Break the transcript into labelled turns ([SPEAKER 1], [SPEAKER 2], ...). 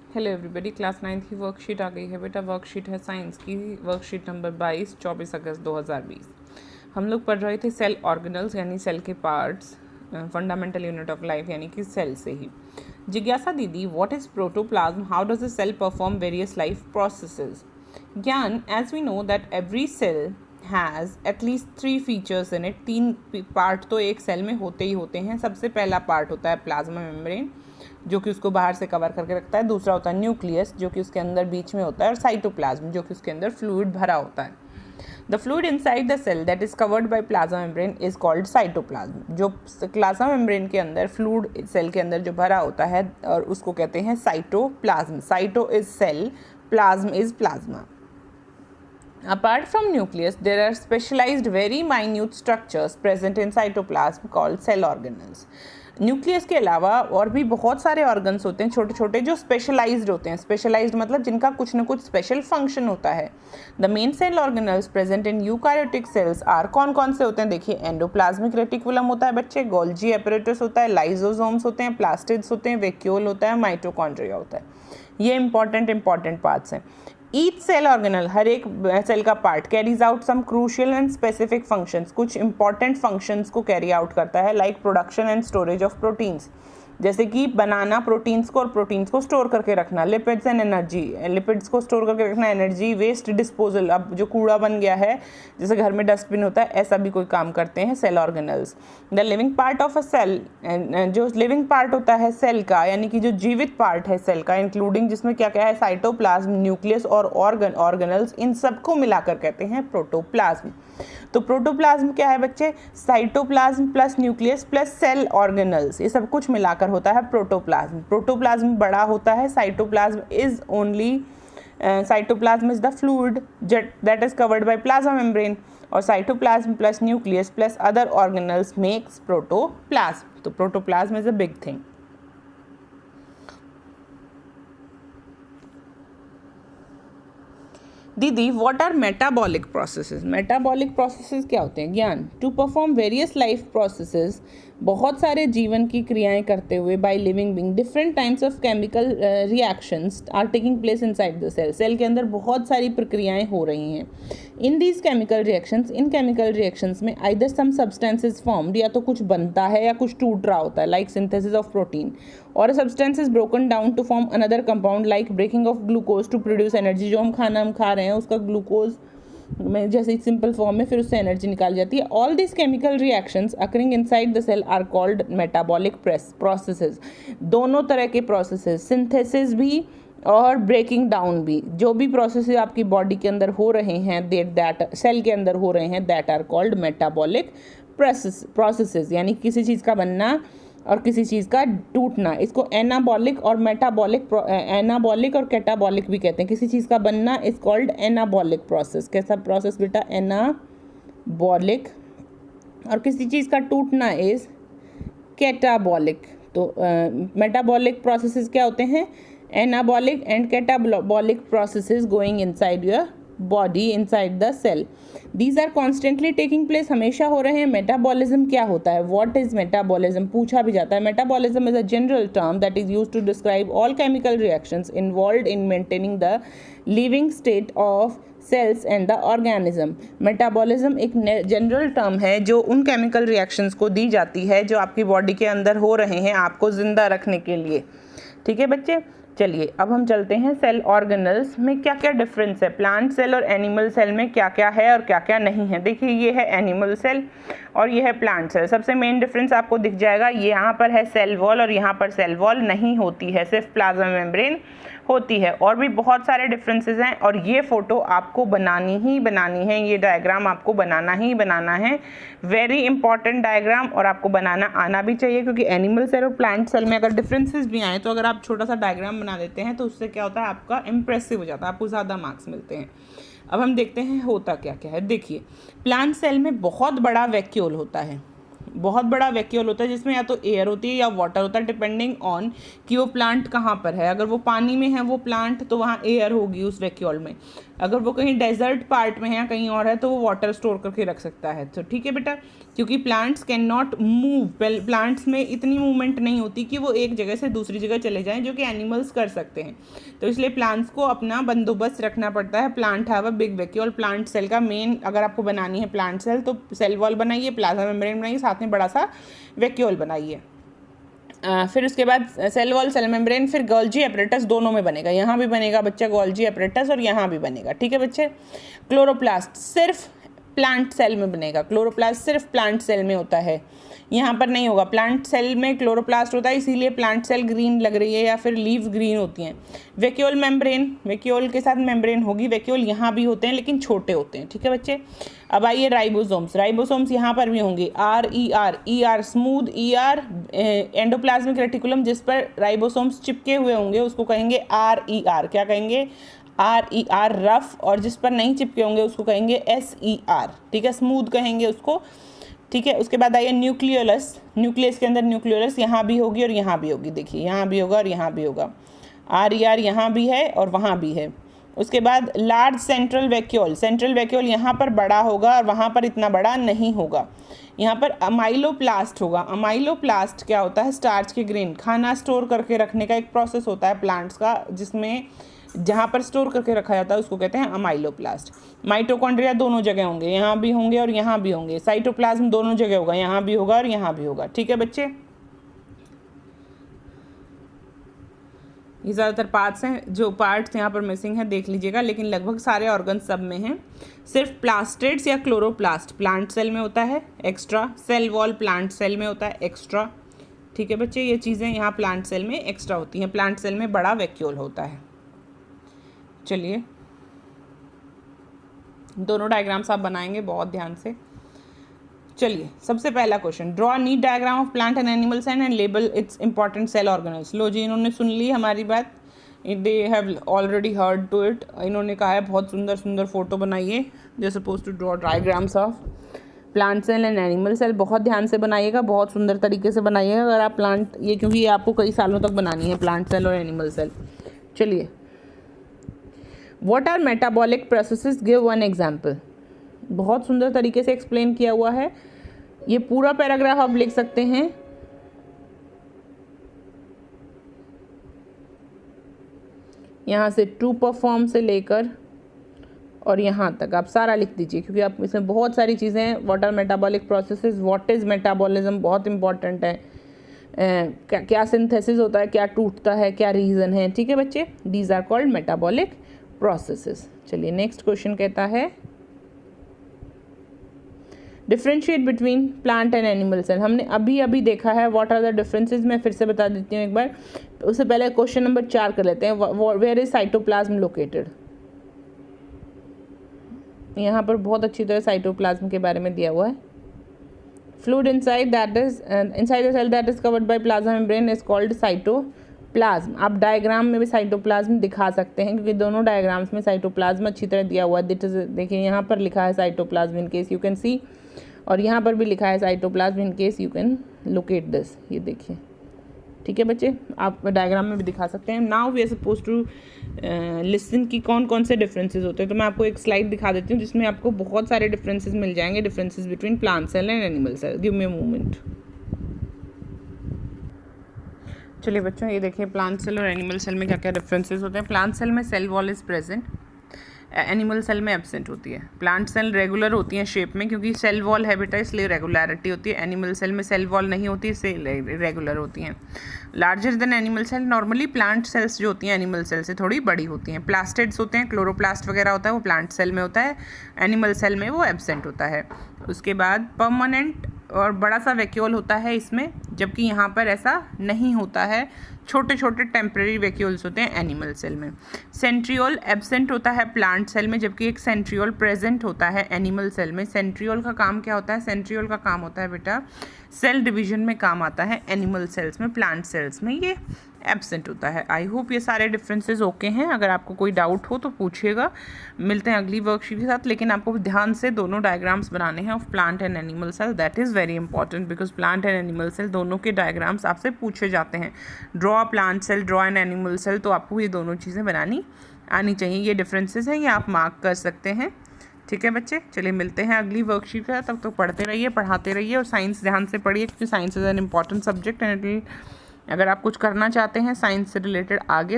[SPEAKER 1] Hello everybody, class 9 की worksheet आ गई है बेटा। वर्कशीट है साइंस की, वर्कशीट नंबर 22, 24 अगस्त 2020। हम लोग पढ़ रहे थे सेल ऑर्गेनल्स यानी सेल के parts, fundamental unit of life यानी कि सेल से ही। जिज्ञासा दीदी, what is protoplasm, how does a cell perform various life processes? Gyan, as we know that every cell has at least 3 features in it. 3 part तो एक सेल में होते ही होते हैं। सबसे पहला पार्ट होता है प्लाज्मा मेम्ब्रेन, जो कि उसको बाहर से कवर करके रखता है। दूसरा होता है न्यूक्लियस, जो कि उसके अंदर बीच में होता है। और साइटोप्लाज्म, जो कि उसके अंदर फ्लूइड भरा होता है। The fluid inside the cell that is covered by plasma membrane is called cytoplasm. जो प्लाज्मा मेम्ब्रेन के अंदर फ्लूइड सेल के अंदर जो भरा होता है और उसको कहते हैं cytoplasm. Cyto is cell, plasm is plasma. Apart from nucleus, there are specialized very minute structures present in cytoplasm called cell organelles. Nucleus के अलावा और भी बहुत सारे ऑर्गन्स होते हैं छोटे छोटे, जो स्पेशलाइज्ड होते हैं। स्पेशलाइज्ड मतलब जिनका कुछ न कुछ स्पेशल फंक्शन होता है। The main cell organelles present in eukaryotic cells are, कौन कौन से होते हैं देखिए। एंडोप्लाज्मिक रेटिकुलम होता है बच्चे, गोल्जी एपरेटस होता है, लाइजोसोम्स होते हैं, प्लास्टिड्स होते हैं, वैक्यूल होता है, माइटोकॉन्ड्रिया होता है। ये इंपॉर्टेंट पार्ट्स हैं। ईच सेल ऑर्गेनल, हर एक सेल का part, carries out some crucial and specific functions, कुछ इंपॉर्टेंट फंक्शंस को कैरी आउट करता है, like production and storage of proteins, जैसे कि बनाना प्रोटीन्स को और प्रोटीन्स को स्टोर करके रखना। लिपिड्स एंड एनर्जी, लिपिड्स को स्टोर करके रखना। एनर्जी, वेस्ट डिस्पोजल, अब जो कूड़ा बन गया है जैसे घर में डस्टबिन होता है, ऐसा भी कोई काम करते हैं cell organelles. The living part of a cell, जो लिविंग पार्ट होता है सेल का, यानी कि जो जीवित पार्ट है सेल का, इंक्लूडिंग जिसमें क्या क्या है, साइटोप्लाज्म, न्यूक्लियस और ऑर्गेनल्स, इन सबको मिलाकर कहते हैं प्रोटोप्लाज्म। तो प्रोटोप्लाज्म क्या है बच्चे? Cytoplasm plus nucleus plus cell organelles, ये सब कुछ मिलाकर होता है प्रोटोप्लाज्म। प्रोटोप्लाज्म बड़ा होता है, cytoplasm is only, cytoplasm is the fluid that is covered by plasma membrane, और cytoplasm plus nucleus plus other organelles makes protoplasm. तो protoplasm is a big thing. दीदी, what are metabolic processes? Metabolic processes क्या होते हैं? Gyan, to perform various life processes, बहुत सारे जीवन की क्रियाएं करते हुए, by living being, different types of chemical reactions are taking place inside the cell. Cell के अंदर बहुत सारी प्रक्रियाएं हो रही हैं। In these chemical reactions, in chemical reactions में आइदर सम सब्सटेंसेज फॉर्म्ड, या तो कुछ बनता है या कुछ टूट रहा होता है, लाइक सिंथेसिस ऑफ प्रोटीन, और substance is broken down to form another compound, like breaking of glucose to produce energy. जो हम खा रहे हैं उसका ग्लूकोज में जैसे सिंपल फॉर्म में फिर उससे एनर्जी निकाली जाती है। All this chemical reactions occurring inside the cell are called metabolic processes. दोनों तरह के प्रोसेसेस, सिंथेसिस भी और ब्रेकिंग डाउन भी, जो भी प्रोसेस आपकी बॉडी के अंदर हो रहे हैं, दैट सेल के अंदर हो रहे हैं, that are called metabolic processes. यानी किसी चीज़ का बनना और किसी चीज़ का टूटना, इसको एनाबॉलिक और मेटाबॉलिक, एनाबॉलिक और कैटाबॉलिक भी कहते हैं। किसी चीज़ का बनना इज कॉल्ड एनाबॉलिक प्रोसेस। कैसा प्रोसेस बेटा? एनाबॉलिक। और किसी चीज़ का टूटना इज कैटाबॉलिक। तो मेटाबॉलिक प्रोसेसेस क्या होते हैं? Anabolic and catabolic processes going inside your body, inside the cell. These are constantly taking place, हमेशा हो रहे हैं। मेटाबॉलिज्म क्या होता है? व्हाट इज मेटाबॉलिज्म पूछा भी जाता है। Metabolism is a general term that is used to describe all chemical reactions involved in maintaining the living state of cells and the organism. Metabolism एक जनरल टर्म है जो उन केमिकल रिएक्शंस को दी जाती है जो आपकी बॉडी के अंदर हो रहे हैं आपको जिंदा रखने के लिए। ठीक है बच्चे, चलिए अब हम चलते हैं सेल ऑर्गेनल्स में क्या क्या डिफरेंस है। प्लांट सेल और एनिमल सेल में क्या क्या है और क्या क्या नहीं है। देखिए, ये है एनिमल सेल और ये है प्लांट सेल। सबसे मेन डिफरेंस आपको दिख जाएगा, ये यहाँ पर है सेल वॉल और यहाँ पर सेल वॉल नहीं होती है, सिर्फ प्लाज्मा मेम्ब्रेन होती है। और भी बहुत सारे डिफरेंसेस हैं और ये फोटो आपको बनानी ही बनानी है, ये डायग्राम आपको बनाना ही बनाना है। वेरी इंपॉर्टेंट डायग्राम, और आपको बनाना आना भी चाहिए, क्योंकि एनिमल सेल और प्लांट सेल में अगर डिफरेंसेस भी आए तो अगर आप छोटा सा डायग्राम बना देते हैं तो उससे क्या होता है, आपका इंप्रेसिव हो जाता है, आपको ज़्यादा मार्क्स मिलते हैं। अब हम देखते हैं होता क्या क्या है। देखिए, प्लांट सेल में बहुत बड़ा वैक्यूल होता है, बहुत बड़ा वैक्यूल होता है जिसमें या तो एयर होती है या वाटर होता है, डिपेंडिंग ऑन कि वो प्लांट कहाँ पर है। अगर वो पानी में है वो प्लांट तो वहाँ एयर होगी उस वैक्यूल में, अगर वो कहीं डेजर्ट पार्ट में है कहीं और है तो वो वाटर स्टोर करके रख सकता है। तो ठीक है बेटा, क्योंकि plants can not move, plants में इतनी मूवमेंट नहीं होती कि वो एक जगह से दूसरी जगह चले जाएं, जो कि एनिमल्स कर सकते हैं। तो इसलिए प्लांट्स को अपना बंदोबस्त रखना पड़ता है। Plant have a big vacuole. Plant cell का मेन, अगर आपको बनानी है प्लांट सेल तो सेल वॉल बनाइए, प्लाज्मा मेम्ब्रेन बनाइए, साथ में बड़ा सा वैक्यूल बनाइए। फिर उसके बाद सेल वॉल, सेल मेम्ब्रेन, फिर गोल्जी एपरेटस दोनों में बनेगा। यहाँ भी बनेगा बच्चा गोल्जी एपरेटस और यहाँ भी बनेगा। ठीक है बच्चे। क्लोरोप्लास्ट सिर्फ प्लांट सेल में बनेगा। क्लोरोप्लास्ट सिर्फ प्लांट सेल में होता है, यहाँ पर नहीं होगा। प्लांट सेल में क्लोरोप्लास्ट होता है, इसीलिए प्लांट सेल ग्रीन लग रही है या फिर लीव्स ग्रीन होती हैं। वैक्यूल मेम्ब्रेन, वैक्यूल के साथ मेम्ब्रेन होगी। वैक्यूल यहाँ भी होते हैं लेकिन छोटे होते हैं। ठीक है बच्चे। अब आइए राइबोसोम्स। राइबोसोम्स यहाँ पर भी होंगे। ER smooth, ER endoplasmic reticulum, जिस पर राइबोसोम्स चिपके हुए होंगे उसको कहेंगे RER। क्या कहेंगे? RER rough. और जिस पर नहीं चिपके होंगे उसको कहेंगे SER। ठीक है, स्मूथ कहेंगे उसको। ठीक है। उसके बाद आइए न्यूक्लियोलस। न्यूक्लियस के अंदर न्यूक्लियोलस यहाँ भी होगी और यहाँ भी होगी। देखिए यहाँ भी होगा और यहाँ भी होगा। RER यहाँ भी है और वहाँ भी है। उसके बाद large central vacuole. Central vacuole यहाँ पर बड़ा होगा और वहाँ पर इतना बड़ा नहीं होगा। यहाँ पर अमाइलोप्लास्ट होगा। अमाइलोप्लास्ट क्या होता है? स्टार्च के ग्रेन, खाना स्टोर करके रखने का एक प्रोसेस होता है प्लांट्स का, जिसमें जहाँ पर स्टोर करके रखा जाता है उसको कहते हैं अमाइलोप्लास्ट। माइटोकॉन्ड्रिया दोनों जगह होंगे, यहाँ भी होंगे और यहाँ भी होंगे। साइटोप्लाज्म दोनों जगह होगा, यहाँ भी होगा और यहाँ भी होगा। ठीक है बच्चे। ये ज़्यादातर पार्ट्स हैं, जो पार्ट्स यहाँ पर मिसिंग है देख लीजिएगा, लेकिन लगभग सारे ऑर्गन सब में हैं। सिर्फ प्लास्टेड्स या क्लोरोप्लास्ट प्लांट सेल में होता है extra. Cell wall plant cell में होता है एक्स्ट्रा। ठीक है बच्चे, ये चीज़ें यहाँ प्लांट सेल में एक्स्ट्रा होती हैं। प्लांट सेल में बड़ा वैक्यूल होता है। चलिए दोनों डायग्राम्स आप बनाएंगे बहुत ध्यान से। चलिए सबसे पहला question, draw neat diagram of plant and animal cell and label its important cell organelles. लो जी, इन्होंने सुन ली हमारी बात, they have already heard to it. इन्होंने कहा है बहुत सुंदर सुंदर फोटो बनाइए, they are suppose to draw diagrams of plant cell and animal cell. बहुत ध्यान से बनाइएगा, बहुत सुंदर तरीके से बनाइएगा अगर आप प्लांट, ये क्योंकि ये आपको कई सालों तक बनानी है प्लांट सेल और एनिमल सेल। चलिए, what are metabolic processes, give one example. बहुत सुंदर तरीके से एक्सप्लेन किया हुआ है, ये पूरा पैराग्राफ आप लिख सकते हैं। यहाँ से टू परफॉर्म से लेकर और यहाँ तक आप सारा लिख दीजिए, क्योंकि आप इसमें बहुत सारी चीज़ें हैं। What are metabolic processes, what is metabolism, बहुत इंपॉर्टेंट है। क्या सिंथेसिस होता है, क्या टूटता है, क्या रीज़न है। ठीक है बच्चे, these are called metabolic processes. चलिए नेक्स्ट क्वेश्चन कहता है, differentiate between plant and animal cell. हमने अभी अभी देखा है व्हाट आर द डिफरेंसेस। मैं फिर से बता देती हूँ एक बार, उससे पहले क्वेश्चन नंबर 4 कर लेते हैं। Where is cytoplasm located. यहाँ पर बहुत अच्छी तरह साइटोप्लाज्म के बारे में दिया हुआ है। Fluid inside that is inside the cell that is covered by plasma membrane is called cytoplasm. आप डायग्राम में भी साइटोप्लाज्म दिखा सकते हैं, क्योंकि दोनों डायग्राम्स में साइटोप्लाज्म अच्छी तरह दिया हुआ है। देखिए यहाँ पर लिखा है cytoplasm in case you can see, और यहाँ पर भी लिखा है cytoplasm in case you can locate this. ये देखिए, ठीक है बच्चे, आप डायग्राम में भी दिखा सकते हैं। Now we are suppose to listen कि कौन कौन से डिफरेंसेस होते हैं। तो मैं आपको एक स्लाइड दिखा देती हूँ जिसमें आपको बहुत सारे डिफरेंसेस मिल जाएंगे, differences between plant cell and animal cell. Give me a moment. चलिए बच्चों, ये देखिए प्लांट सेल और एनिमल सेल में क्या क्या डिफरेंसेस होते हैं। प्लांट सेल में cell wall is present, animal cell में एब्सेंट होती है। प्लांट सेल रेगुलर होती हैं शेप में, क्योंकि सेल वॉल है बेटा, इसलिए रेगुलरिटी होती है। एनिमल सेल में सेल वॉल नहीं होती, इससे रेगुलर होती हैं। Larger than animal cell, normally plant cells जो होती हैं एनिमल सेल से थोड़ी बड़ी होती हैं। प्लास्टिड्स होते हैं, क्लोरोप्लास्ट वगैरह होता है, वो प्लांट सेल में होता है, एनिमल सेल में वो एब्सेंट होता है। उसके बाद परमानेंट और बड़ा सा वैक्यूल होता है इसमें, जबकि यहाँ पर ऐसा नहीं होता है, छोटे छोटे टेम्परेरी वैक्यूल्स होते हैं एनिमल सेल में। सेंट्रियोल एब्सेंट होता है प्लांट सेल में, जबकि एक सेंट्रियोल प्रेजेंट होता है एनिमल सेल में। सेंट्रियोल का काम क्या होता है? सेंट्रियोल का काम होता है बेटा सेल डिवीजन में काम आता है एनिमल सेल्स में, प्लांट सेल्स में ये एब्सेंट होता है। आई होप ये सारे डिफरेंसेस ओके हैं। अगर आपको कोई डाउट हो तो पूछिएगा। मिलते हैं अगली वर्कशीट के साथ, लेकिन आपको ध्यान से दोनों डायग्राम्स बनाने हैं of plant and animal cell. That is very important because plant and animal cell दोनों के डायग्राम्स आपसे पूछे जाते हैं। Draw a plant cell, draw an animal cell, तो आपको ये दोनों चीज़ें बनानी आनी चाहिए। ये डिफरेंसेस हैं, ये आप मार्क कर सकते हैं। ठीक है बच्चे, चलिए मिलते हैं अगली वर्कशीट के साथ। तब तो पढ़ते रहिए, पढ़ाते रहिए और साइंस ध्यान से पढ़िए क्योंकि science is an important subject and अगर आप कुछ करना चाहते हैं साइंस से रिलेटेड आगे